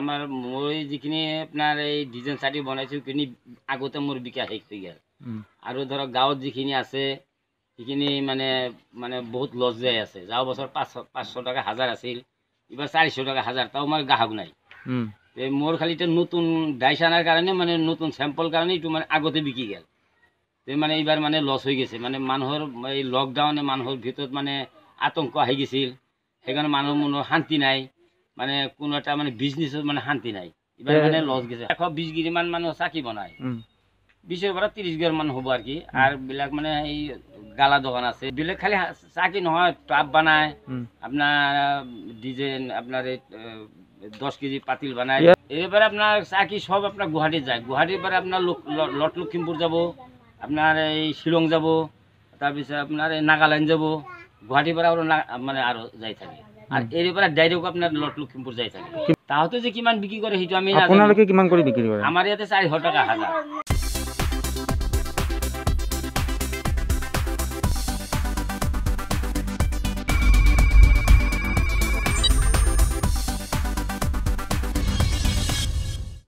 আমাৰ মই যিখিনি আপোনাৰ এই ডিজাইন চাৰ্টি বনাইছোঁ সেইখিনি আগতে মোৰ বিকা শেষ হৈ গ'ল আৰু ধৰক গাঁৱত যিখিনি আছে সেইখিনি মানে মানে বহুত লছ যাই আছে। যোৱা বছৰ 500 টকা 1000 আছিল, এইবাৰ 400 টকা 1000, তাও আমাৰ গ্ৰাহক নাই। মোৰ খালি এতিয়া নতুন ডাইচ আনাৰ কাৰণে মানে নতুন চেম্পল কাৰণে এইটো মানে আগতে বিকি গ'ল। মানে এইবাৰ মানে লছ হৈ গৈছে, মানে মানুহৰ এই লকডাউনে মানুহৰ ভিতৰত মানে আতংক আহি গৈছিল, সেইকাৰণে মানুহৰ মনৰ শান্তি নাই, মানে কোনো এটা মানে বিজনেছত মানে শান্তি নাই। এবাৰ মানে লছ গৈছে। 120 গিৰিমান মানুহ চাকি বনায়, 20 পৰা 30 গিৰ মান হ'ব আর কি। আর বিলাক মানে এই গালা দোকান আছে, বেলেগ খালি চাকি নহয়, টাব বানায় আপনার ডিজাইন, আপনার 10 কেজি পাতিল বানায়। এবারে আপনার চাকি সব আপনার গুয়াহাটি যায়, গুয়াহাটির পরে আপনার লট লখিমপুর যাব, আপনার এই শিলং যাব, তারপিছত আপনার এই নাগাল্যান্ড যাব, গুয়াহাটির পরে আরো মানে আরো যাই থাকে। আর এরপরে ডাইরেক্ট আপনার লট লখিমপুর যাই থাকে। তাহলে যে কিমান বিক্রি করে সেইটো আমি নাজানো। আপোনালোকে কিমান কৰি বিক্ৰী কৰে? আমাৰ ইয়াতে 400 টাকা 1000।